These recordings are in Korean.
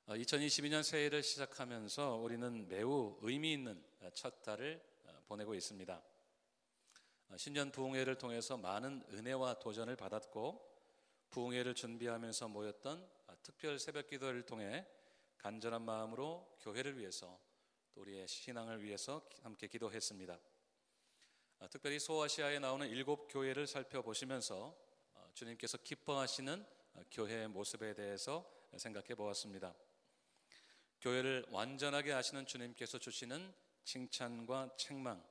2022년 새해를 시작하면서 우리는 매우 의미 있는 첫 달을 보내고 있습니다. 신년 부흥회를 통해서 많은 은혜와 도전을 받았고, 부흥회를 준비하면서 모였던 특별 새벽 기도를 통해 간절한 마음으로 교회를 위해서, 또 우리의 신앙을 위해서 함께 기도했습니다. 특별히 소아시아에 나오는 7교회를 살펴보시면서 주님께서 기뻐하시는 교회의 모습에 대해서 생각해 보았습니다. 교회를 완전하게 하시는 주님께서 주시는 칭찬과 책망,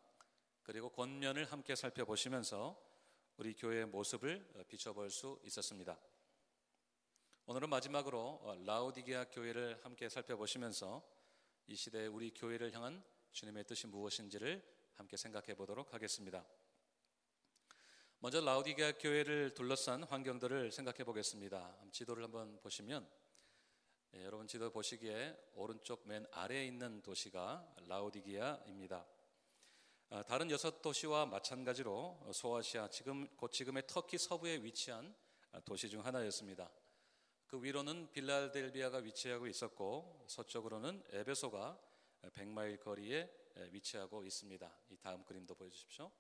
그리고 권면을 함께 살펴보시면서 우리 교회의 모습을 비춰볼 수 있었습니다. 오늘은 마지막으로 라오디게아 교회를 함께 살펴보시면서 이 시대의 우리 교회를 향한 주님의 뜻이 무엇인지를 함께 생각해 보도록 하겠습니다. 먼저 라오디게아 교회를 둘러싼 환경들을 생각해 보겠습니다. 지도를 한번 보시면, 여러분 지도 보시기에 오른쪽 맨 아래에 있는 도시가 라오디게아입니다. 다른 6도시와 마찬가지로 소아시아, 지금의 터키 서부에 위치한 도시 중 하나였습니다. 그 위로는 빌라델비아가 위치하고 있었고, 서쪽으로는 에베소가 100마일 거리에 위치하고 있습니다. 이 다음 그림도 보여주십시오.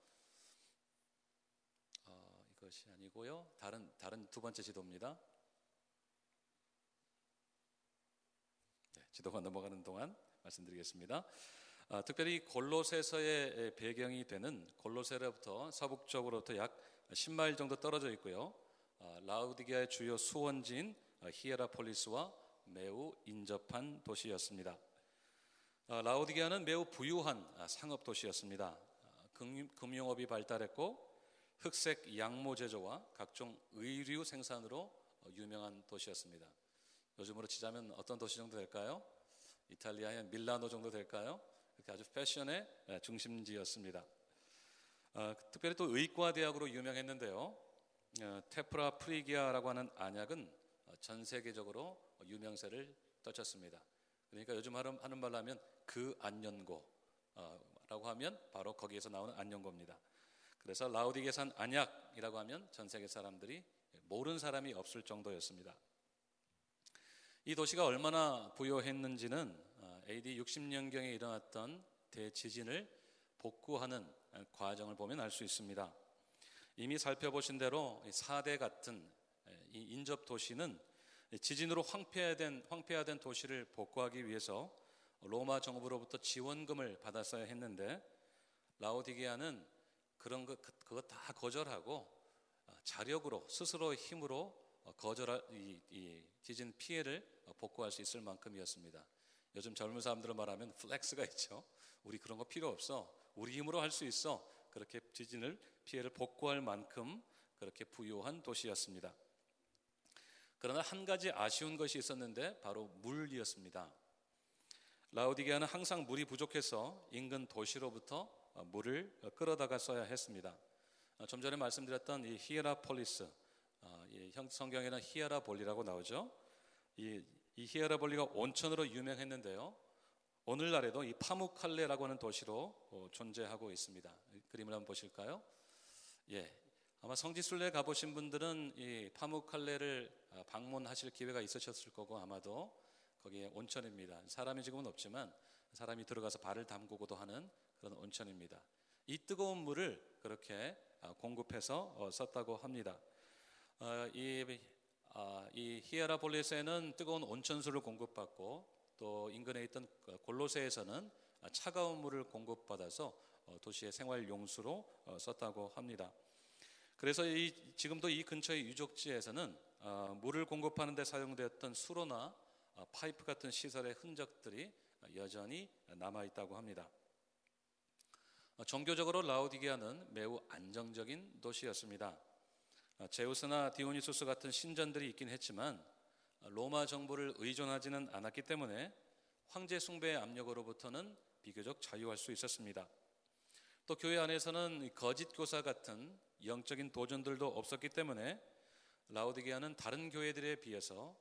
이것이 아니고요. 다른 두 번째 지도입니다. 지도가 넘어가는 동안 말씀드리겠습니다. 특별히 골로새서의 배경이 되는 골로새로부터 서북쪽으로부터 약 10마일 정도 떨어져 있고요. 라오디게아의 주요 수원지인 히에라폴리스와 매우 인접한 도시였습니다. 라오디게아는 매우 부유한 상업 도시였습니다. 금융업이 발달했고, 흑색 양모 제조와 각종 의류 생산으로 유명한 도시였습니다. 요즘으로 치자면 어떤 도시 정도 될까요? 이탈리아의 밀라노 정도 될까요? 이렇게 아주 패션의 중심지였습니다. 특별히 또 의과대학으로 유명했는데요. 테프라 프리기아라고 하는 안약은 전 세계적으로 유명세를 떨쳤습니다. 그러니까 요즘 하는 말로 하면 그 안연고라고 하면 바로 거기에서 나오는 안연고입니다. 그래서 라오디게산 안약이라고 하면 전 세계 사람들이 모르는 사람이 없을 정도였습니다. 이 도시가 얼마나 부유했는지는 AD 60년경에 일어났던 대지진을 복구하는 과정을 보면 알 수 있습니다. 이미 살펴보신 대로 4대 같은 이 인접 도시는 지진으로 황폐화된 도시를 복구하기 위해서 로마 정부로부터 지원금을 받았어야 했는데, 라오디게아는 그거 다 거절하고 자력으로, 스스로의 힘으로 이 지진 피해를 복구할 수 있을 만큼이었습니다. 요즘 젊은 사람들은 말하면 플렉스가 있죠. 우리 그런 거 필요 없어, 우리 힘으로 할 수 있어. 그렇게 피해를 복구할 만큼 그렇게 부유한 도시였습니다. 그러나 한 가지 아쉬운 것이 있었는데 바로 물이었습니다. 라오디게아는 항상 물이 부족해서 인근 도시로부터 물을 끌어다가 써야 했습니다. 좀 전에 말씀드렸던 이 히에라폴리스, 성경에는 히에라볼리라고 나오죠. 이 히에라볼리가 온천으로 유명했는데요. 오늘날에도 이 파무칼레라고 하는 도시로 존재하고 있습니다. 그림을 한번 보실까요? 아마 성지순례 가보신 분들은 이 파무칼레를 방문하실 기회가 있으셨을 거고, 아마도 거기에 온천입니다. 사람이 지금은 없지만 사람이 들어가서 발을 담그고도 하는 그런 온천입니다. 이 뜨거운 물을 그렇게 공급해서 썼다고 합니다. 이 히에라폴리스에는 뜨거운 온천수를 공급받고, 또 인근에 있던 골로새에서는 차가운 물을 공급받아서 도시의 생활 용수로 썼다고 합니다. 그래서 지금도 이 근처의 유적지에서는 물을 공급하는 데 사용되었던 수로나 파이프 같은 시설의 흔적들이 여전히 남아있다고 합니다. 종교적으로 라오디게아는 매우 안정적인 도시였습니다. 제우스나 디오니소스 같은 신전들이 있긴 했지만 로마 정부를 의존하지는 않았기 때문에 황제 숭배의 압력으로부터는 비교적 자유할 수 있었습니다. 또 교회 안에서는 거짓 교사 같은 영적인 도전들도 없었기 때문에 라오디게아는 다른 교회들에 비해서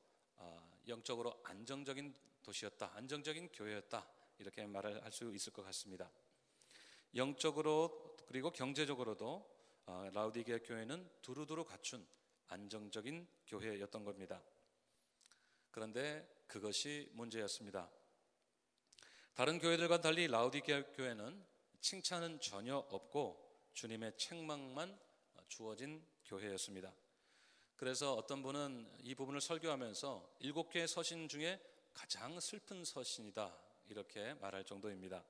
영적으로 안정적인 도시였다, 안정적인 교회였다, 이렇게 말을 할 수 있을 것 같습니다. 영적으로 그리고 경제적으로도 라오디게아 교회는 두루두루 갖춘 안정적인 교회였던 겁니다. 그런데 그것이 문제였습니다. 다른 교회들과 달리 라우디게아 교회는 칭찬은 전혀 없고 주님의 책망만 주어진 교회였습니다. 그래서 어떤 분은 이 부분을 설교하면서 7개의 서신 중에 가장 슬픈 서신이다, 이렇게 말할 정도입니다.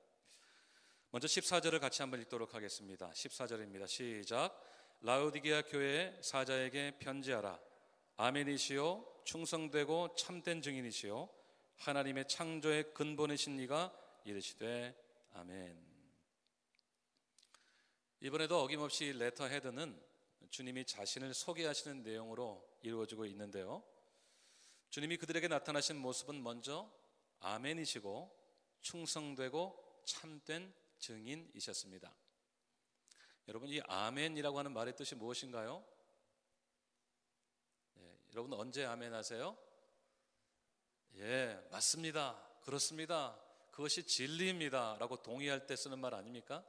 먼저 14절을 같이 한번 읽도록 하겠습니다. 14절입니다. 시작. 라우디게아 교회의 사자에게 편지하라. 아멘이시요 충성되고 참된 증인이시요 하나님의 창조의 근본이신 이가 이르시되 아멘. 이번에도 어김없이 레터 헤드는 주님이 자신을 소개하시는 내용으로 이루어지고 있는데요, 주님이 그들에게 나타나신 모습은 먼저 아멘이시고 충성되고 참된 증인이셨습니다. 여러분, 이 아멘이라고 하는 말의 뜻이 무엇인가요? 여러분 언제 아멘 하세요? 맞습니다, 그렇습니다, 그것이 진리입니다 라고 동의할 때 쓰는 말 아닙니까?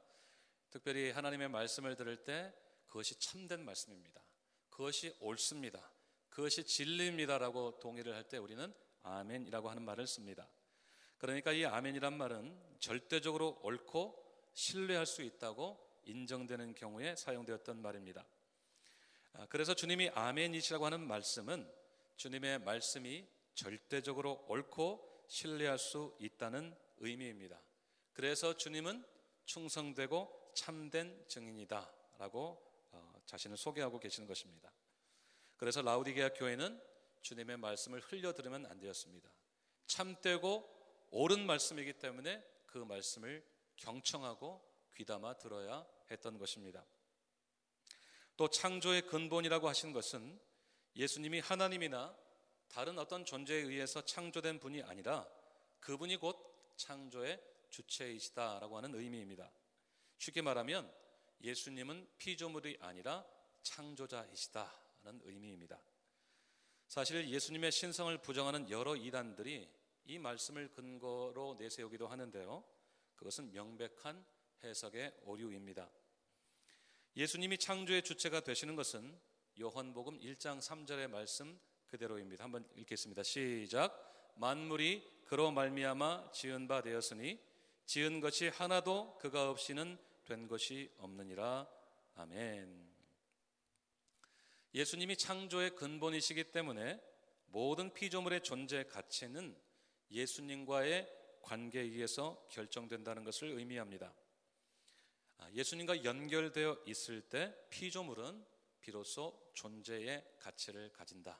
특별히 하나님의 말씀을 들을 때 그것이 참된 말씀입니다, 그것이 옳습니다, 그것이 진리입니다 라고 동의를 할 때 우리는 아멘이라고 하는 말을 씁니다. 그러니까 이 아멘이란 말은 절대적으로 옳고 신뢰할 수 있다고 인정되는 경우에 사용되었던 말입니다. 그래서 주님이 아멘이시라고 하는 말씀은 주님의 말씀이 절대적으로 옳고 신뢰할 수 있다는 의미입니다. 그래서 주님은 충성되고 참된 증인이다 라고 자신을 소개하고 계시는 것입니다. 그래서 라우디게아 교회는 주님의 말씀을 흘려 들으면 안 되었습니다. 참되고 옳은 말씀이기 때문에 그 말씀을 경청하고 귀담아 들어야 했던 것입니다. 또 창조의 근본이라고 하신 것은 예수님이 하나님이나 다른 어떤 존재에 의해서 창조된 분이 아니라 그분이 곧 창조의 주체이시다라고 하는 의미입니다. 쉽게 말하면 예수님은 피조물이 아니라 창조자이시다는 의미입니다. 사실 예수님의 신성을 부정하는 여러 이단들이 이 말씀을 근거로 내세우기도 하는데요, 그것은 명백한 해석의 오류입니다. 예수님이 창조의 주체가 되시는 것은 요한복음 1장 3절의 말씀 그대로입니다. 한번 읽겠습니다. 시작. 만물이 그로 말미암아 지은 바 되었으니 지은 것이 하나도 그가 없이는 된 것이 없느니라. 아멘. 예수님이 창조의 근본이시기 때문에 모든 피조물의 존재 가치는 예수님과의 관계에 의해서 결정된다는 것을 의미합니다. 예수님과 연결되어 있을 때 피조물은 비로소 존재의 가치를 가진다.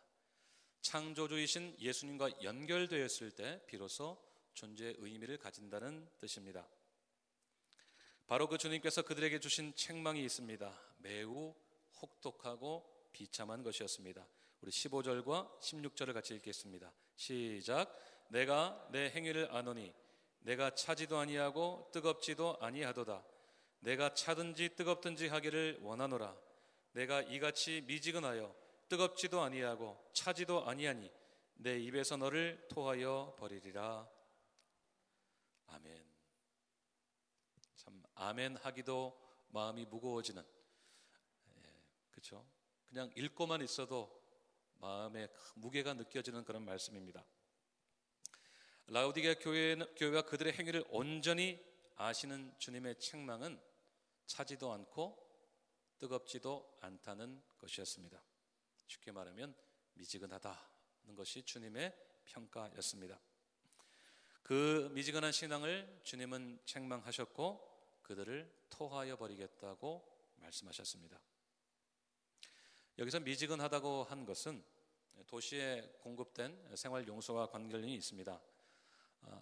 창조주이신 예수님과 연결되어 있을 때 비로소 존재의 의미를 가진다는 뜻입니다. 바로 그 주님께서 그들에게 주신 책망이 있습니다. 매우 혹독하고 비참한 것이었습니다. 우리 15절과 16절을 같이 읽겠습니다. 시작. 내가 내 행위를 아노니 내가 차지도 아니하고 뜨겁지도 아니하도다. 내가 차든지 뜨겁든지 하기를 원하노라. 내가 이같이 미지근하여 뜨겁지도 아니하고 차지도 아니하니 내 입에서 너를 토하여 버리리라. 아멘. 참 아멘 하기도 마음이 무거워지는, 그렇죠? 그냥 읽고만 있어도 마음에 무게가 느껴지는 그런 말씀입니다. 라우디게아 교회와 그들의 행위를 온전히 아시는 주님의 책망은 차지도 않고 뜨겁지도 않다는 것이었습니다. 쉽게 말하면 미지근하다는 것이 주님의 평가였습니다. 그 미지근한 신앙을 주님은 책망하셨고 그들을 토하여 버리겠다고 말씀하셨습니다. 여기서 미지근하다고 한 것은 도시에 공급된 생활용수와 관련이 있습니다.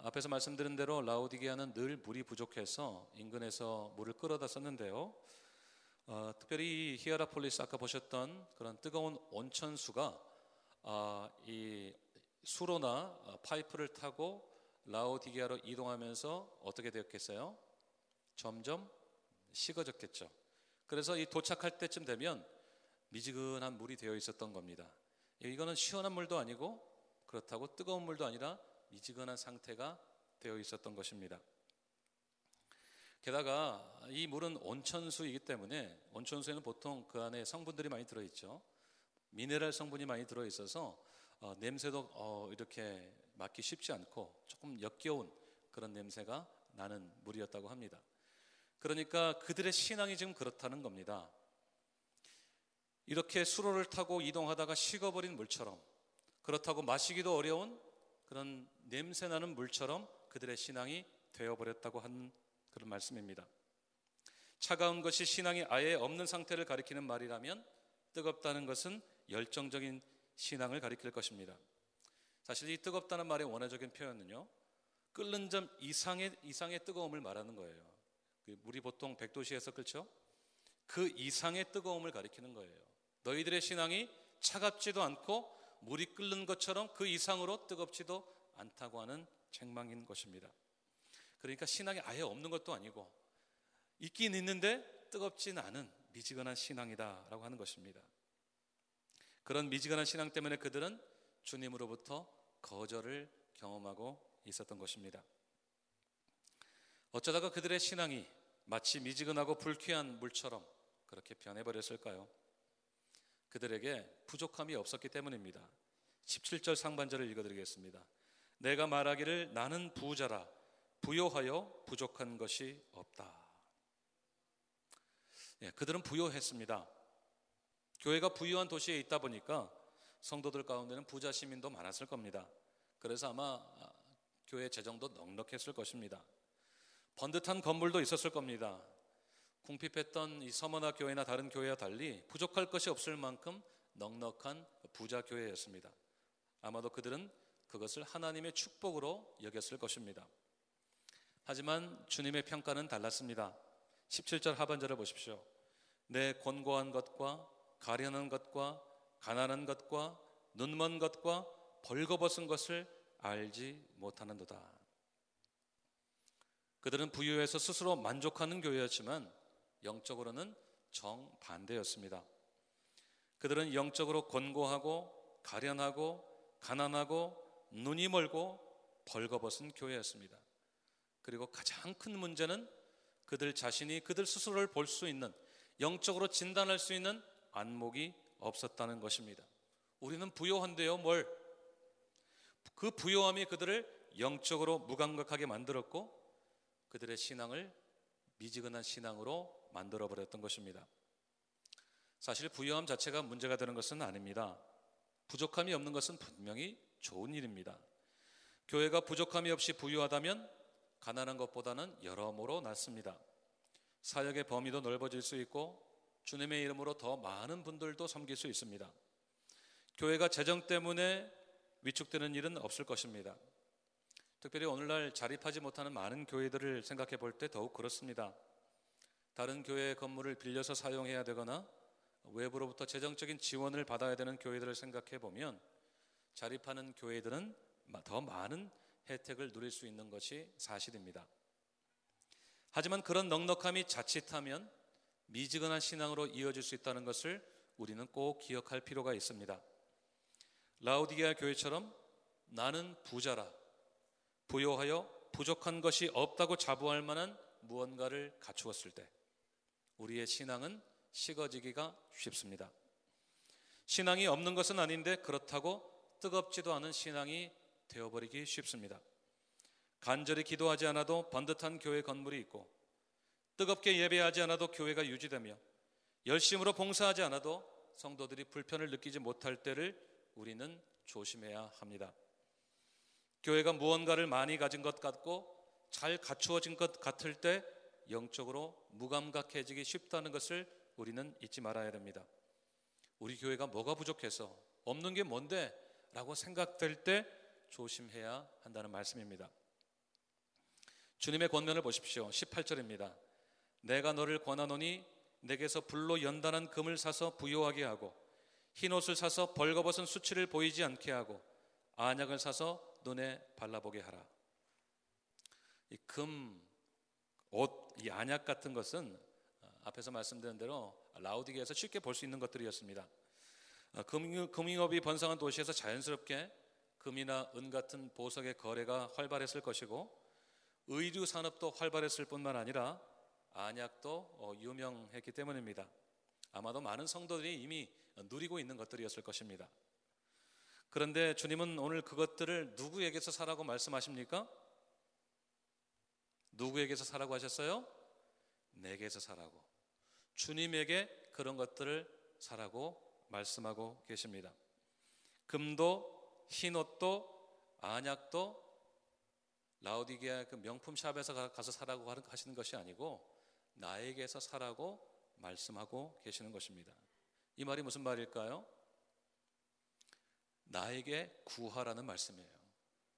앞에서 말씀드린 대로 라우디게아는 늘 물이 부족해서 인근에서 물을 끌어다 썼는데요, 특별히 이 히에라폴리스 아까 보셨던 그런 뜨거운 온천수가 이 수로나 파이프를 타고 라우디게아로 이동하면서 어떻게 되었겠어요? 점점 식어졌겠죠. 그래서 이 도착할 때쯤 되면 미지근한 물이 되어 있었던 겁니다. 이거는 시원한 물도 아니고 그렇다고 뜨거운 물도 아니라 미지근한 상태가 되어 있었던 것입니다. 게다가 이 물은 온천수이기 때문에 온천수에는 보통 그 안에 성분들이 많이 들어있죠. 미네랄 성분이 많이 들어있어서 냄새도 이렇게 맡기 쉽지 않고 조금 역겨운 그런 냄새가 나는 물이었다고 합니다. 그러니까 그들의 신앙이 지금 그렇다는 겁니다. 이렇게 수로를 타고 이동하다가 식어버린 물처럼, 그렇다고 마시기도 어려운 그런 냄새나는 물처럼 그들의 신앙이 되어버렸다고 하는 그런 말씀입니다. 차가운 것이 신앙이 아예 없는 상태를 가리키는 말이라면 뜨겁다는 것은 열정적인 신앙을 가리킬 것입니다. 사실 이 뜨겁다는 말의 원어적인 표현은요, 끓는 점 이상의 뜨거움을 말하는 거예요. 물이 보통 100도씨에서 끓죠? 그 이상의 뜨거움을 가리키는 거예요. 너희들의 신앙이 차갑지도 않고 물이 끓는 것처럼 그 이상으로 뜨겁지도 않다고 하는 책망인 것입니다. 그러니까 신앙이 아예 없는 것도 아니고 있긴 있는데 뜨겁진 않은 미지근한 신앙이다라고 하는 것입니다. 그런 미지근한 신앙 때문에 그들은 주님으로부터 거절을 경험하고 있었던 것입니다. 어쩌다가 그들의 신앙이 마치 미지근하고 불쾌한 물처럼 그렇게 변해버렸을까요? 그들에게 부족함이 없었기 때문입니다. 17절 상반절을 읽어드리겠습니다. 내가 말하기를 나는 부자라 부요하여 부족한 것이 없다. 그들은 부요했습니다. 교회가 부유한 도시에 있다 보니까 성도들 가운데는 부자 시민도 많았을 겁니다. 그래서 아마 교회 재정도 넉넉했을 것입니다. 번듯한 건물도 있었을 겁니다. 궁핍했던 이 서머나 교회나 다른 교회와 달리 부족할 것이 없을 만큼 넉넉한 부자 교회였습니다. 아마도 그들은 그것을 하나님의 축복으로 여겼을 것입니다. 하지만 주님의 평가는 달랐습니다. 17절 하반절을 보십시오. 내 권고한 것과 가련한 것과 가난한 것과 눈먼 것과 벌거벗은 것을 알지 못하는도다. 그들은 부유해서 스스로 만족하는 교회였지만 영적으로는 정반대였습니다. 그들은 영적으로 권고하고 가련하고 가난하고 눈이 멀고 벌거벗은 교회였습니다. 그리고 가장 큰 문제는 그들 자신이 그들 스스로를 볼 수 있는, 영적으로 진단할 수 있는 안목이 없었다는 것입니다. 우리는 부요한데요, 뭘? 그 부요함이 그들을 영적으로 무감각하게 만들었고 그들의 신앙을 미지근한 신앙으로 만들어버렸던 것입니다. 사실 부요함 자체가 문제가 되는 것은 아닙니다. 부족함이 없는 것은 분명히 좋은 일입니다. 교회가 부족함이 없이 부유하다면 가난한 것보다는 여러모로 낫습니다. 사역의 범위도 넓어질 수 있고 주님의 이름으로 더 많은 분들도 섬길 수 있습니다. 교회가 재정 때문에 위축되는 일은 없을 것입니다. 특별히 오늘날 자립하지 못하는 많은 교회들을 생각해 볼 때 더욱 그렇습니다. 다른 교회의 건물을 빌려서 사용해야 되거나 외부로부터 재정적인 지원을 받아야 되는 교회들을 생각해 보면 자립하는 교회들은 더 많은 혜택을 누릴 수 있는 것이 사실입니다. 하지만 그런 넉넉함이 자칫하면 미지근한 신앙으로 이어질 수 있다는 것을 우리는 꼭 기억할 필요가 있습니다. 라오디게아 교회처럼 나는 부자라 부요하여 부족한 것이 없다고 자부할 만한 무언가를 갖추었을 때 우리의 신앙은 식어지기가 쉽습니다. 신앙이 없는 것은 아닌데 그렇다고 뜨겁지도 않은 신앙이 되어버리기 쉽습니다. 간절히 기도하지 않아도 번듯한 교회 건물이 있고 뜨겁게 예배하지 않아도 교회가 유지되며 열심으로 봉사하지 않아도 성도들이 불편을 느끼지 못할 때를 우리는 조심해야 합니다. 교회가 무언가를 많이 가진 것 같고 잘 갖추어진 것 같을 때 영적으로 무감각해지기 쉽다는 것을 우리는 잊지 말아야 됩니다. 우리 교회가 뭐가 부족해서 없는 게 뭔데? 라고 생각될 때 조심해야 한다는 말씀입니다. 주님의 권면을 보십시오. 18절입니다. 내가 너를 권하노니 내게서 불로 연단한 금을 사서 부요하게 하고 흰옷을 사서 벌거벗은 수치를 보이지 않게 하고 안약을 사서 눈에 발라보게 하라. 이 금, 옷, 이 안약 같은 것은 앞에서 말씀드린 대로 라오디게아에서 쉽게 볼 수 있는 것들이었습니다. 금융업이 번성한 도시에서 자연스럽게 금이나 은 같은 보석의 거래가 활발했을 것이고 의류 산업도 활발했을 뿐만 아니라 안약도 유명했기 때문입니다. 아마도 많은 성도들이 이미 누리고 있는 것들이었을 것입니다. 그런데 주님은 오늘 그것들을 누구에게서 사라고 말씀하십니까? 누구에게서 사라고 하셨어요? 내게서 사라고. 주님에게 그런 것들을 사라고 말씀하고 계십니다. 금도 흰옷도 안약도 라오디게아 그 명품 샵에서 가서 사라고 하시는 것이 아니고 나에게서 사라고 말씀하고 계시는 것입니다. 이 말이 무슨 말일까요? 나에게 구하라는 말씀이에요.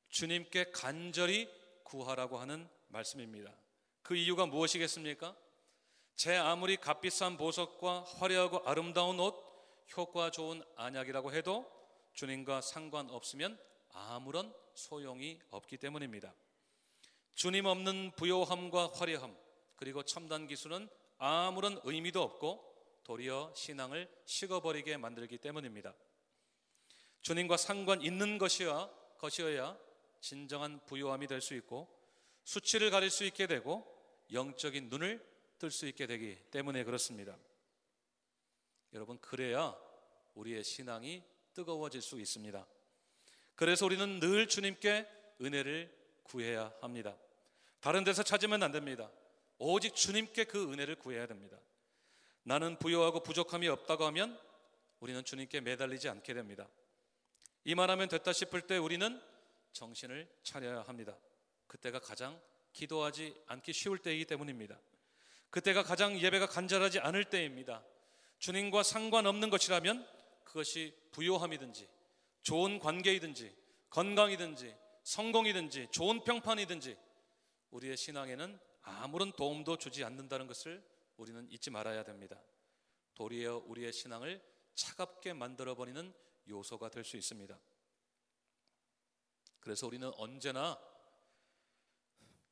주님께 간절히 구하라고 하는 말씀입니다. 그 이유가 무엇이겠습니까? 제 아무리 값비싼 보석과 화려하고 아름다운 옷, 효과 좋은 안약이라고 해도 주님과 상관없으면 아무런 소용이 없기 때문입니다. 주님 없는 부요함과 화려함, 그리고 첨단 기술은 아무런 의미도 없고 도리어 신앙을 식어버리게 만들기 때문입니다. 주님과 상관 있는 것이어야 진정한 부요함이 될 수 있고 수치를 가릴 수 있게 되고 영적인 눈을 뜰 수 있게 되기 때문에 그렇습니다. 여러분, 그래야 우리의 신앙이 뜨거워질 수 있습니다. 그래서 우리는 늘 주님께 은혜를 구해야 합니다. 다른 데서 찾으면 안 됩니다. 오직 주님께 그 은혜를 구해야 됩니다. 나는 부요하고 부족함이 없다고 하면 우리는 주님께 매달리지 않게 됩니다. 이만하면 됐다 싶을 때 우리는 정신을 차려야 합니다. 그때가 가장 기도하지 않기 쉬울 때이기 때문입니다. 그때가 가장 예배가 간절하지 않을 때입니다. 주님과 상관없는 것이라면 그것이 부요함이든지 좋은 관계이든지 건강이든지 성공이든지 좋은 평판이든지 우리의 신앙에는 아무런 도움도 주지 않는다는 것을 우리는 잊지 말아야 됩니다. 도리어 우리의 신앙을 차갑게 만들어버리는 요소가 될 수 있습니다. 그래서 우리는 언제나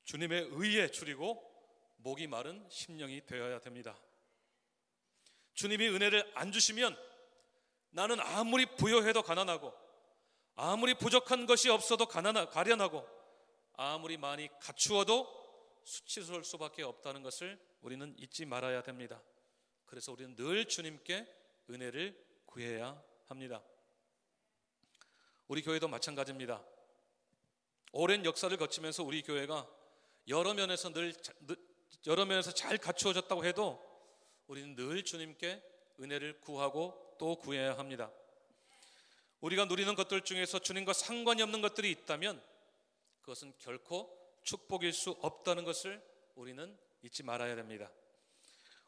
주님의 의에 줄이고 목이 마른 심령이 되어야 됩니다. 주님이 은혜를 안 주시면 나는 아무리 부요해도 가난하고 아무리 부족한 것이 없어도 가련하고 아무리 많이 갖추어도 수치스러울 수밖에 없다는 것을 우리는 잊지 말아야 됩니다. 그래서 우리는 늘 주님께 은혜를 구해야 합니다. 우리 교회도 마찬가지입니다. 오랜 역사를 거치면서 우리 교회가 여러 면에서 잘 갖추어졌다고 해도 우리는 늘 주님께 은혜를 구하고 또 구해야 합니다. 우리가 누리는 것들 중에서 주님과 상관이 없는 것들이 있다면 그것은 결코 축복일 수 없다는 것을 우리는 잊지 말아야 됩니다.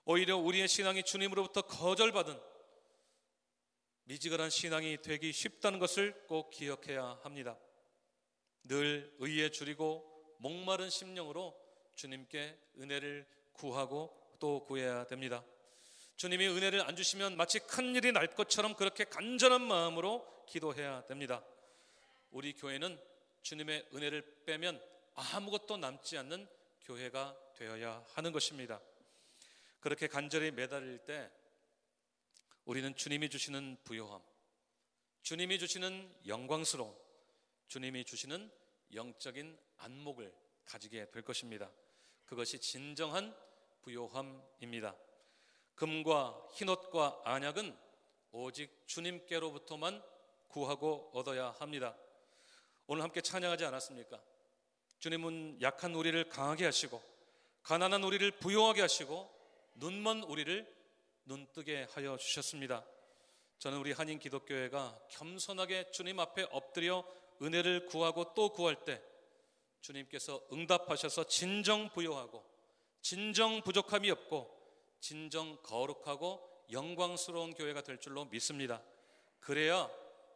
오히려 우리의 신앙이 주님으로부터 거절받은 미지근한 신앙이 되기 쉽다는 것을 꼭 기억해야 합니다. 늘 의에 줄이고 목마른 심령으로 주님께 은혜를 구하고 또 구해야 됩니다. 주님이 은혜를 안 주시면 마치 큰일이 날 것처럼 그렇게 간절한 마음으로 기도해야 됩니다. 우리 교회는 주님의 은혜를 빼면 아무것도 남지 않는 교회가 되어야 하는 것입니다. 그렇게 간절히 매달릴 때 우리는 주님이 주시는 부요함, 주님이 주시는 영광스러움, 주님이 주시는 영적인 안목을 가지게 될 것입니다. 그것이 진정한 부요함입니다. 금과 흰옷과 안약은 오직 주님께로부터만 구하고 얻어야 합니다. 오늘 함께 찬양하지 않았습니까? 주님은 약한 우리를 강하게 하시고 가난한 우리를 부요하게 하시고 눈먼 우리를 눈뜨게 하여 주셨습니다. 저는 우리 한인 기독교회가 겸손하게 주님 앞에 엎드려 은혜를 구하고 또 구할 때 주님께서 응답하셔서 진정 부요하고 진정 부족함이 없고 진정 거룩하고 영광스러운 교회가 될 줄로 믿습니다. 그래야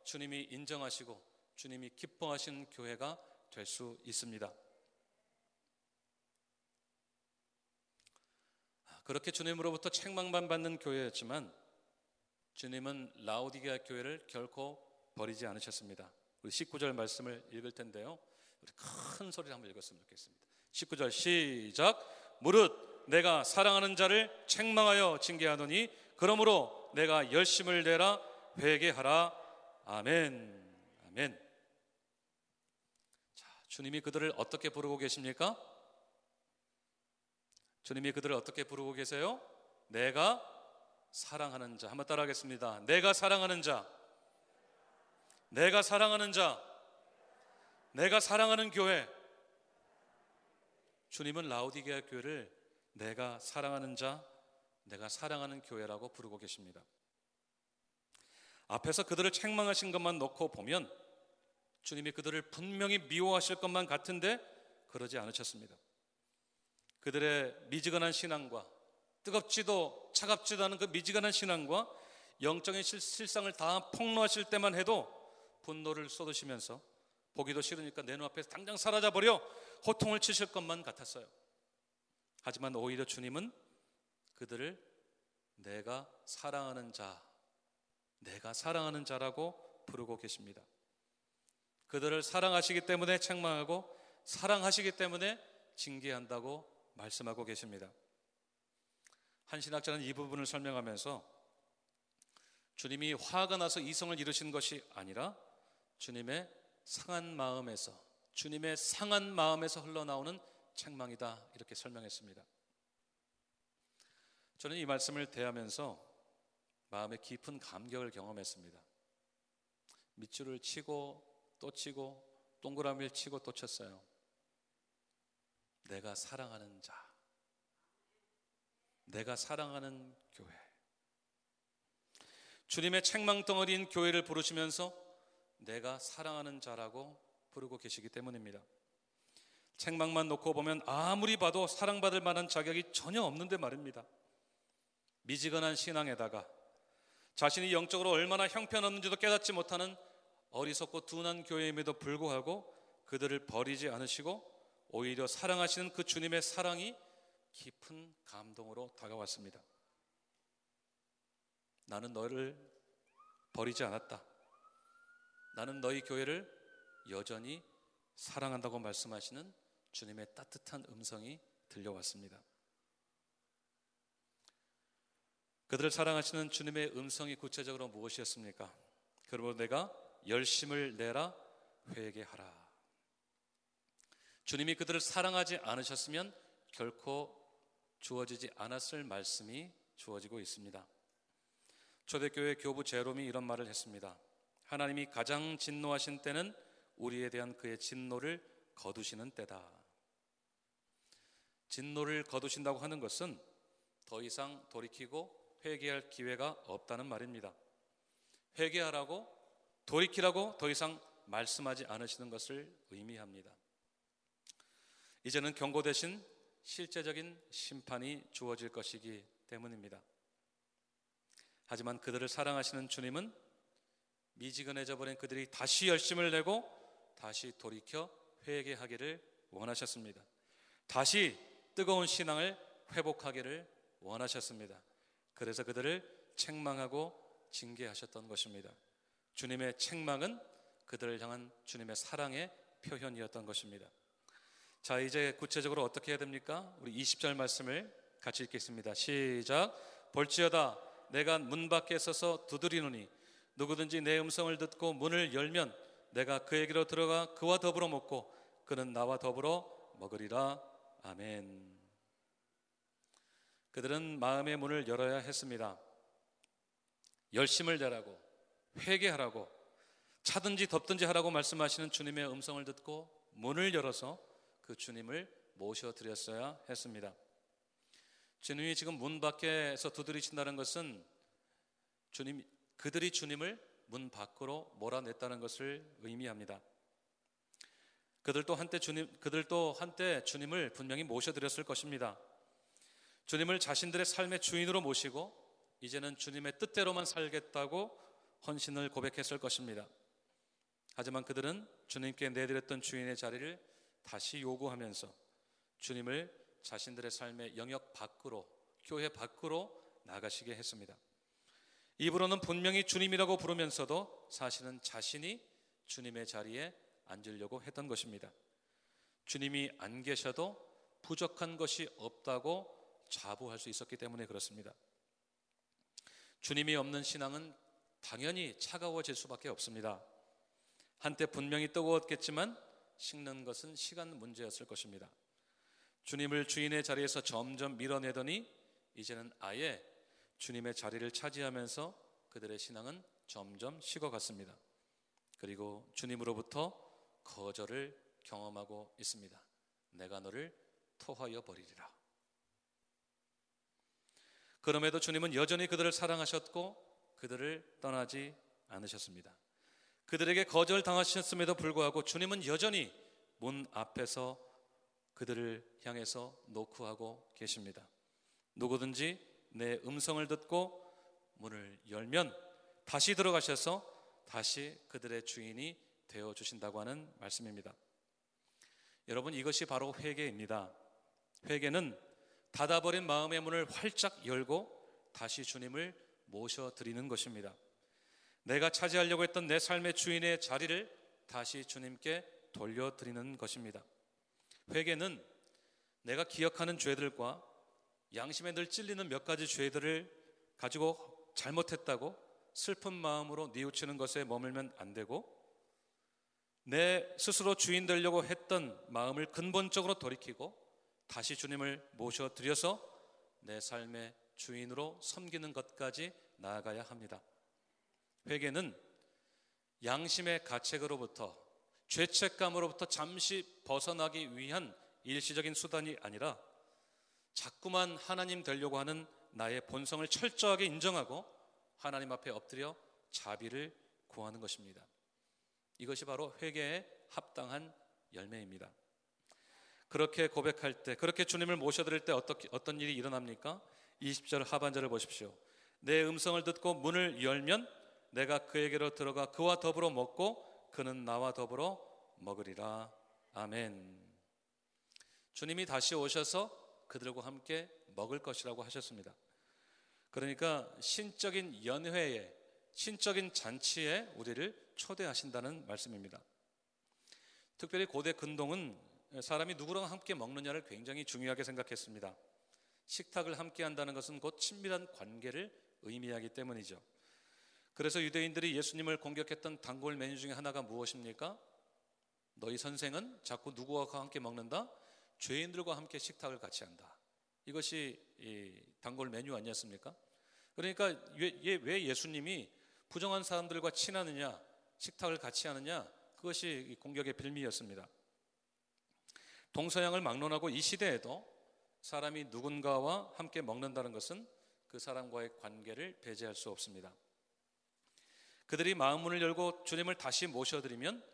주님이 인정하시고 주님이 기뻐하시는 교회가 될 수 있습니다. 그렇게 주님으로부터 책망만 받는 교회였지만 주님은 라오디게아 교회를 결코 버리지 않으셨습니다. 우리 19절 말씀을 읽을 텐데요, 우리 큰 소리로 한번 읽었으면 좋겠습니다. 19절 시작. 무릇 내가 사랑하는 자를 책망하여 징계하노니 그러므로 내가 열심을 내라 회개하라. 아멘. 아멘. 자, 주님이 그들을 어떻게 부르고 계십니까? 주님이 그들을 어떻게 부르고 계세요? 내가 사랑하는 자. 한번 따라하겠습니다. 내가 사랑하는 자. 내가 사랑하는 자, 내가 사랑하는 교회. 주님은 라오디게아 교회를 내가 사랑하는 자, 내가 사랑하는 교회라고 부르고 계십니다. 앞에서 그들을 책망하신 것만 놓고 보면 주님이 그들을 분명히 미워하실 것만 같은데 그러지 않으셨습니다. 그들의 미지근한 신앙과 뜨겁지도 차갑지도 않은 그 미지근한 신앙과 영적인 실상을 다 폭로하실 때만 해도 분노를 쏟으시면서 보기도 싫으니까 내 눈앞에서 당장 사라져버려 호통을 치실 것만 같았어요. 하지만 오히려 주님은 그들을 내가 사랑하는 자, 내가 사랑하는 자라고 부르고 계십니다. 그들을 사랑하시기 때문에 책망하고 사랑하시기 때문에 징계한다고 말씀하고 계십니다. 한 신학자는 이 부분을 설명하면서 주님이 화가 나서 이성을 잃으신 것이 아니라 주님의 상한 마음에서, 주님의 상한 마음에서 흘러나오는 책망이다, 이렇게 설명했습니다. 저는 이 말씀을 대하면서 마음에 깊은 감격을 경험했습니다. 밑줄을 치고 또 치고 동그라미를 치고 또 쳤어요. 내가 사랑하는 자, 내가 사랑하는 교회. 주님의 책망덩어리인 교회를 부르시면서 내가 사랑하는 자라고 부르고 계시기 때문입니다. 책망만 놓고 보면 아무리 봐도 사랑받을 만한 자격이 전혀 없는데 말입니다. 미지근한 신앙에다가 자신이 영적으로 얼마나 형편없는지도 깨닫지 못하는 어리석고 둔한 교회임에도 불구하고 그들을 버리지 않으시고 오히려 사랑하시는 그 주님의 사랑이 깊은 감동으로 다가왔습니다. 나는 너를 버리지 않았다. 나는 너희 교회를 여전히 사랑한다고 말씀하시는 주님의 따뜻한 음성이 들려왔습니다. 그들을 사랑하시는 주님의 음성이 구체적으로 무엇이었습니까? 그러므로 내가 열심을 내라 회개하라. 주님이 그들을 사랑하지 않으셨으면 결코 주어지지 않았을 말씀이 주어지고 있습니다. 초대교회 교부 제롬이 이런 말을 했습니다. 하나님이 가장 진노하신 때는 우리에 대한 그의 진노를 거두시는 때다. 진노를 거두신다고 하는 것은 더 이상 돌이키고 회개할 기회가 없다는 말입니다. 회개하라고, 돌이키라고 더 이상 말씀하지 않으시는 것을 의미합니다. 이제는 경고 대신 실제적인 심판이 주어질 것이기 때문입니다. 하지만 그들을 사랑하시는 주님은 미지근해져 버린 그들이 다시 열심을 내고 다시 돌이켜 회개하기를 원하셨습니다. 다시 뜨거운 신앙을 회복하기를 원하셨습니다. 그래서 그들을 책망하고 징계하셨던 것입니다. 주님의 책망은 그들을 향한 주님의 사랑의 표현이었던 것입니다. 자, 이제 구체적으로 어떻게 해야 됩니까? 우리 20절 말씀을 같이 읽겠습니다. 시작. 볼지어다 내가 문 밖에 서서 두드리노니 누구든지 내 음성을 듣고 문을 열면 내가 그에게로 들어가 그와 더불어 먹고 그는 나와 더불어 먹으리라. 아멘. 그들은 마음의 문을 열어야 했습니다. 열심을 내라고, 회개하라고, 차든지 덮든지 하라고 말씀하시는 주님의 음성을 듣고 문을 열어서 그 주님을 모셔드렸어야 했습니다. 주님이 지금 문 밖에서 두드리신다는 것은 그들이 주님을 문 밖으로 몰아냈다는 것을 의미합니다. 그들도 한때 주님을 분명히 모셔드렸을 것입니다. 주님을 자신들의 삶의 주인으로 모시고 이제는 주님의 뜻대로만 살겠다고 헌신을 고백했을 것입니다. 하지만 그들은 주님께 내드렸던 주인의 자리를 다시 요구하면서 주님을 자신들의 삶의 영역 밖으로, 교회 밖으로 나가시게 했습니다. 입으로는 분명히 주님이라고 부르면서도 사실은 자신이 주님의 자리에 앉으려고 했던 것입니다. 주님이 안 계셔도 부족한 것이 없다고 자부할 수 있었기 때문에 그렇습니다. 주님이 없는 신앙은 당연히 차가워질 수밖에 없습니다. 한때 분명히 뜨거웠겠지만 식는 것은 시간 문제였을 것입니다. 주님을 주인의 자리에서 점점 밀어내더니 이제는 아예 주님의 자리를 차지하면서 그들의 신앙은 점점 식어갔습니다. 그리고 주님으로부터 거절을 경험하고 있습니다. 내가 너를 토하여 버리리라. 그럼에도 주님은 여전히 그들을 사랑하셨고 그들을 떠나지 않으셨습니다. 그들에게 거절당하셨음에도 불구하고 주님은 여전히 문 앞에서 그들을 향해서 노크하고 계십니다. 누구든지 내 음성을 듣고 문을 열면 다시 들어가셔서 다시 그들의 주인이 되어주신다고 하는 말씀입니다. 여러분, 이것이 바로 회개입니다. 회개는 닫아버린 마음의 문을 활짝 열고 다시 주님을 모셔드리는 것입니다. 내가 차지하려고 했던 내 삶의 주인의 자리를 다시 주님께 돌려드리는 것입니다. 회개는 내가 기억하는 죄들과 양심에 늘 찔리는 몇 가지 죄들을 가지고 잘못했다고 슬픈 마음으로 뉘우치는 것에 머물면 안 되고, 내 스스로 주인 되려고 했던 마음을 근본적으로 돌이키고 다시 주님을 모셔드려서 내 삶의 주인으로 섬기는 것까지 나아가야 합니다. 회개는 양심의 가책으로부터, 죄책감으로부터 잠시 벗어나기 위한 일시적인 수단이 아니라 자꾸만 하나님 되려고 하는 나의 본성을 철저하게 인정하고 하나님 앞에 엎드려 자비를 구하는 것입니다. 이것이 바로 회개에 합당한 열매입니다. 그렇게 고백할 때, 그렇게 주님을 모셔드릴 때 어떤 일이 일어납니까? 20절 하반절을 보십시오. 내 음성을 듣고 문을 열면 내가 그에게로 들어가 그와 더불어 먹고 그는 나와 더불어 먹으리라. 아멘. 주님이 다시 오셔서 그들과 함께 먹을 것이라고 하셨습니다. 그러니까 신적인 연회에, 신적인 잔치에 우리를 초대하신다는 말씀입니다. 특별히 고대 근동은 사람이 누구랑 함께 먹느냐를 굉장히 중요하게 생각했습니다. 식탁을 함께 한다는 것은 곧 친밀한 관계를 의미하기 때문이죠. 그래서 유대인들이 예수님을 공격했던 단골 메뉴 중에 하나가 무엇입니까? 너희 선생은 자꾸 누구와 함께 먹는다? 죄인들과 함께 식탁을 같이 한다. 이것이 단골 메뉴 아니었습니까? 그러니까 왜 예수님이 부정한 사람들과 친하느냐, 식탁을 같이 하느냐, 그것이 공격의 빌미였습니다. 동서양을 막론하고 이 시대에도 사람이 누군가와 함께 먹는다는 것은 그 사람과의 관계를 배제할 수 없습니다. 그들이 마음문을 열고 주님을 다시 모셔드리면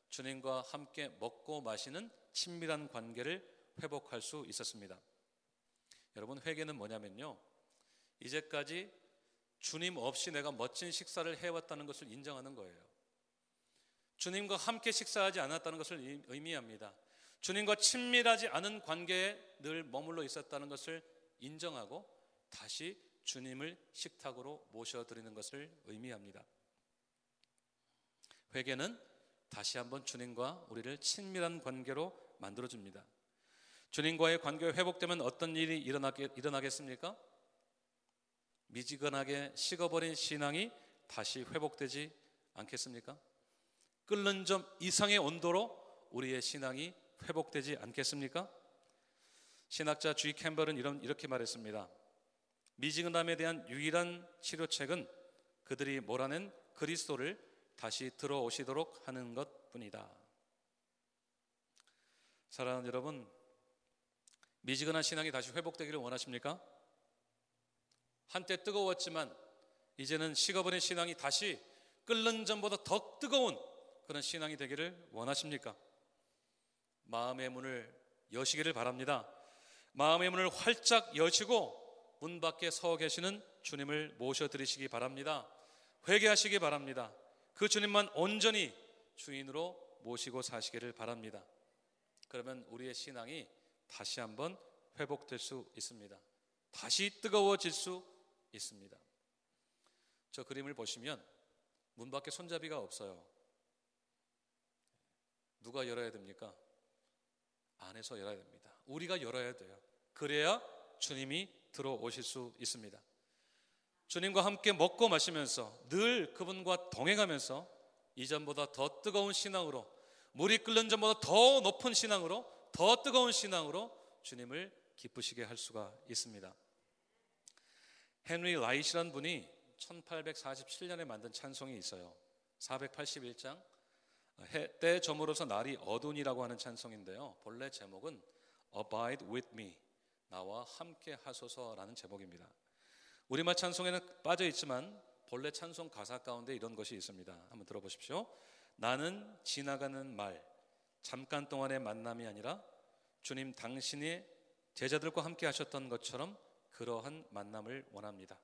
주님과 함께 먹고 마시는 친밀한 관계를 회복할 수 있었습니다. 여러분, 회개는 뭐냐면요, 이제까지 주님 없이 내가 멋진 식사를 해왔다는 것을 인정하는 거예요. 주님과 함께 식사하지 않았다는 것을 의미합니다. 주님과 친밀하지 않은 관계에 늘 머물러 있었다는 것을 인정하고 다시 주님을 식탁으로 모셔드리는 것을 의미합니다. 회개는 다시 한번 주님과 우리를 친밀한 관계로 만들어줍니다. 주님과의 관계가 회복되면 어떤 일이 일어나겠습니까? 미지근하게 식어버린 신앙이 다시 회복되지 않겠습니까? 끓는 점 이상의 온도로 우리의 신앙이 회복되지 않겠습니까? 신학자 G. 캠벨은 이렇게 말했습니다. 미지근함에 대한 유일한 치료책은 그들이 몰아낸 그리스도를 다시 들어오시도록 하는 것뿐이다. 사랑하는 여러분, 미지근한 신앙이 다시 회복되기를 원하십니까? 한때 뜨거웠지만 이제는 식어버린 신앙이 다시 끓는 전보다 더 뜨거운 그런 신앙이 되기를 원하십니까? 마음의 문을 여시기를 바랍니다. 마음의 문을 활짝 여시고 문 밖에 서 계시는 주님을 모셔드리시기 바랍니다. 회개하시기 바랍니다. 그 주님만 온전히 주인으로 모시고 사시기를 바랍니다. 그러면 우리의 신앙이 다시 한번 회복될 수 있습니다. 다시 뜨거워질 수 있습니다. 저 그림을 보시면 문 밖에 손잡이가 없어요. 누가 열어야 됩니까? 안에서 열어야 됩니다. 우리가 열어야 돼요. 그래야 주님이 들어오실 수 있습니다. 주님과 함께 먹고 마시면서 늘 그분과 동행하면서 이전보다 더 뜨거운 신앙으로, 물이 끓는 전보다 더 높은 신앙으로, 더 뜨거운 신앙으로 주님을 기쁘시게 할 수가 있습니다. 헨리 라이트라는 분이 1847년에 만든 찬송이 있어요. 481장 때 저물어서 날이 어두니라고 하는 찬송인데요. 본래 제목은 Abide with me, 나와 함께 하소서라는 제목입니다. 우리말 찬송에는 빠져 있지만 본래 찬송 가사 가운데 이런 것이 있습니다. 한번 들어보십시오. 나는 지나가는 말, 잠깐 동안의 만남이 아니라 주님 당신이 제자들과 함께 하셨던 것처럼 그러한 만남을 원합니다.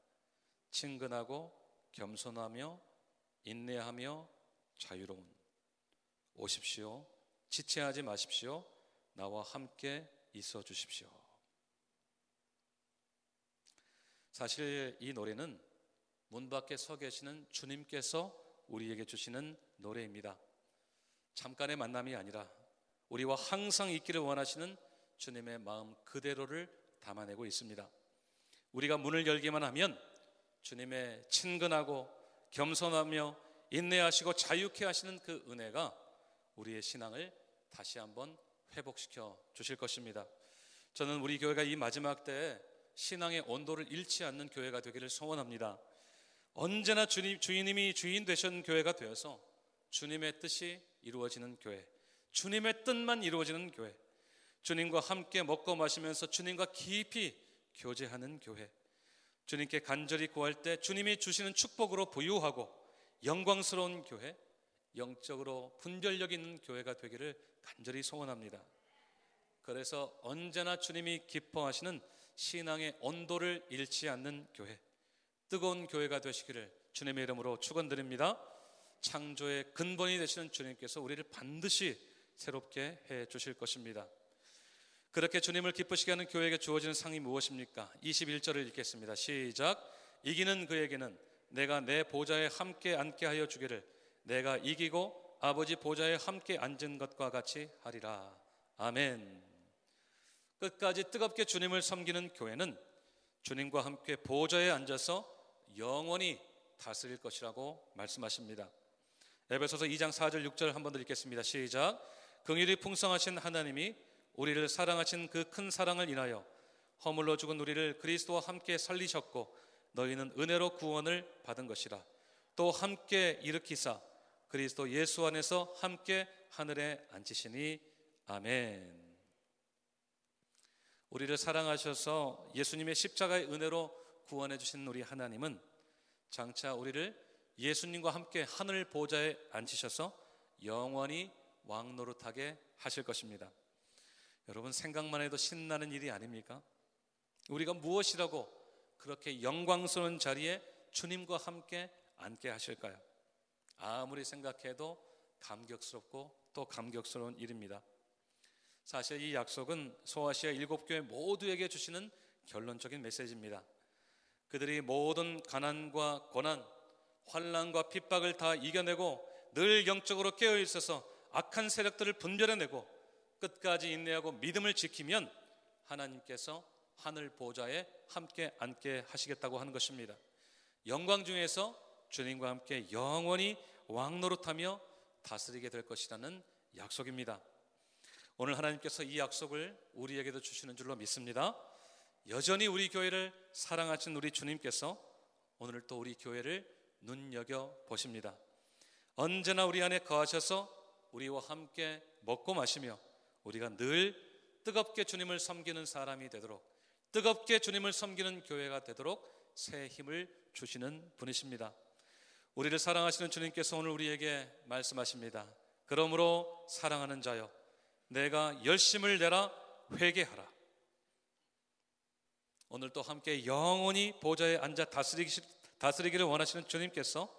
친근하고 겸손하며 인내하며 자유로운, 오십시오. 지체하지 마십시오. 나와 함께 있어 주십시오. 사실 이 노래는 문 밖에 서 계시는 주님께서 우리에게 주시는 노래입니다. 잠깐의 만남이 아니라 우리와 항상 있기를 원하시는 주님의 마음 그대로를 담아내고 있습니다. 우리가 문을 열기만 하면 주님의 친근하고 겸손하며 인내하시고 자유케 하시는 그 은혜가 우리의 신앙을 다시 한번 회복시켜 주실 것입니다. 저는 우리 교회가 이 마지막 때에 신앙의 온도를 잃지 않는 교회가 되기를 소원합니다. 언제나 주님이 주인 되신 교회가 되어서 주님의 뜻이 이루어지는 교회, 주님의 뜻만 이루어지는 교회, 주님과 함께 먹고 마시면서 주님과 깊이 교제하는 교회, 주님께 간절히 구할 때 주님이 주시는 축복으로 부유하고 영광스러운 교회, 영적으로 분별력 있는 교회가 되기를 간절히 소원합니다. 그래서 언제나 주님이 기뻐하시는 신앙의 온도를 잃지 않는 교회, 뜨거운 교회가 되시기를 주님의 이름으로 축원드립니다. 창조의 근본이 되시는 주님께서 우리를 반드시 새롭게 해 주실 것입니다. 그렇게 주님을 기쁘시게 하는 교회에게 주어지는 상이 무엇입니까? 21절을 읽겠습니다. 시작. 이기는 그에게는 내가 내 보좌에 함께 앉게 하여 주기를 내가 이기고 아버지 보좌에 함께 앉은 것과 같이 하리라. 아멘. 끝까지 뜨겁게 주님을 섬기는 교회는 주님과 함께 보좌에 앉아서 영원히 다스릴 것이라고 말씀하십니다. 에베소서 2장 4절 6절 한 번 더 읽겠습니다. 시작. 긍휼이 풍성하신 하나님이 우리를 사랑하신 그 큰 사랑을 인하여 허물로 죽은 우리를 그리스도와 함께 살리셨고 너희는 은혜로 구원을 받은 것이라. 또 함께 일으키사 그리스도 예수 안에서 함께 하늘에 앉히시니 아멘. 우리를 사랑하셔서 예수님의 십자가의 은혜로 구원해 주신 우리 하나님은 장차 우리를 예수님과 함께 하늘 보좌에 앉히셔서 영원히 왕노릇하게 하실 것입니다. 여러분, 생각만 해도 신나는 일이 아닙니까? 우리가 무엇이라고 그렇게 영광스러운 자리에 주님과 함께 앉게 하실까요? 아무리 생각해도 감격스럽고 또 감격스러운 일입니다. 사실 이 약속은 소아시아 7교회 모두에게 주시는 결론적인 메시지입니다. 그들이 모든 가난과 고난, 환난과 핍박을 다 이겨내고 늘 영적으로 깨어 있어서 악한 세력들을 분별해내고 끝까지 인내하고 믿음을 지키면 하나님께서 하늘 보좌에 함께 앉게 하시겠다고 하는 것입니다. 영광 중에서 주님과 함께 영원히 왕노릇하며 다스리게 될 것이라는 약속입니다. 오늘 하나님께서 이 약속을 우리에게도 주시는 줄로 믿습니다. 여전히 우리 교회를 사랑하신 우리 주님께서 오늘 또 우리 교회를 눈여겨 보십니다. 언제나 우리 안에 거하셔서 우리와 함께 먹고 마시며 우리가 늘 뜨겁게 주님을 섬기는 사람이 되도록, 뜨겁게 주님을 섬기는 교회가 되도록 새 힘을 주시는 분이십니다. 우리를 사랑하시는 주님께서 오늘 우리에게 말씀하십니다. 그러므로 사랑하는 자여, 내가 열심을 내라 회개하라. 오늘 또 함께 영원히 보좌에 앉아 다스리기를 원하시는 주님께서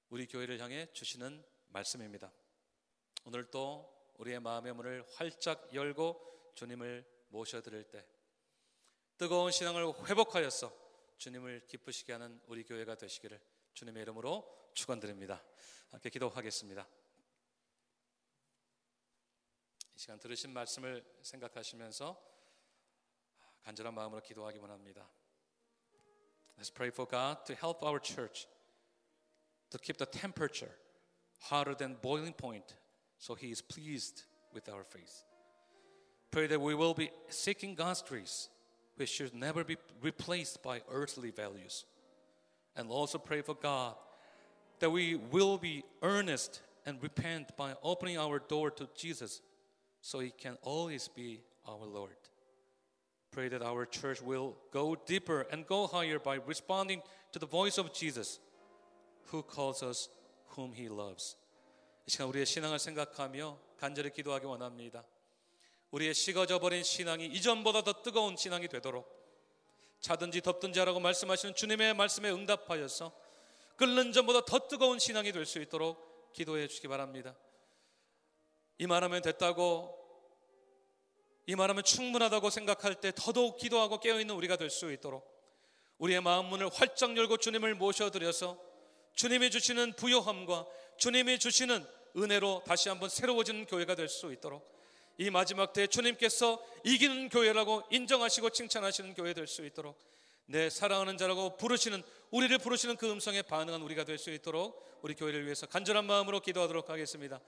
우리 교회를 향해 주시는 말씀입니다. 오늘 또 우리의 마음의 문을 활짝 열고 주님을 모셔드릴 때 뜨거운 신앙을 회복하여서 주님을 기쁘시게 하는 우리 교회가 되시기를 주님의 이름으로 축원드립니다. 함께 기도하겠습니다. 이 시간 들으신 말씀을 생각하시면서 간절한 마음으로 기도하기 원합니다. Let's pray for God to help our church to keep the temperature hotter than boiling point so He is pleased with our faith. Pray that we will be seeking God's grace, which should never be replaced by earthly values. And also pray for God that we will be earnest and repent by opening our door to Jesus so He can always be our Lord. Pray that our church will go deeper and go higher by responding to the voice of Jesus who calls us whom He loves. 이 시간 우리의 신앙을 생각하며 간절히 기도하기 원합니다. 우리의 식어져 버린 신앙이 이전보다 더 뜨거운 신앙이 되도록 차든지 덥든지 하라고 말씀하시는 주님의 말씀에 응답하여서 끓는 전보다 더 뜨거운 신앙이 될 수 있도록 기도해 주시기 바랍니다. 이 말하면 됐다고, 이 말하면 충분하다고 생각할 때 더더욱 기도하고 깨어있는 우리가 될 수 있도록 우리의 마음 문을 활짝 열고 주님을 모셔드려서 주님이 주시는 부요함과 주님이 주시는 은혜로 다시 한번 새로워지는 교회가 될 수 있도록 이 마지막 때에 주님께서 이기는 교회라고 인정하시고 칭찬하시는 교회 될 수 있도록 내 사랑하는 자라고 부르시는, 우리를 부르시는 그 음성에 반응한 우리가 될 수 있도록 우리 교회를 위해서 간절한 마음으로 기도하도록 하겠습니다.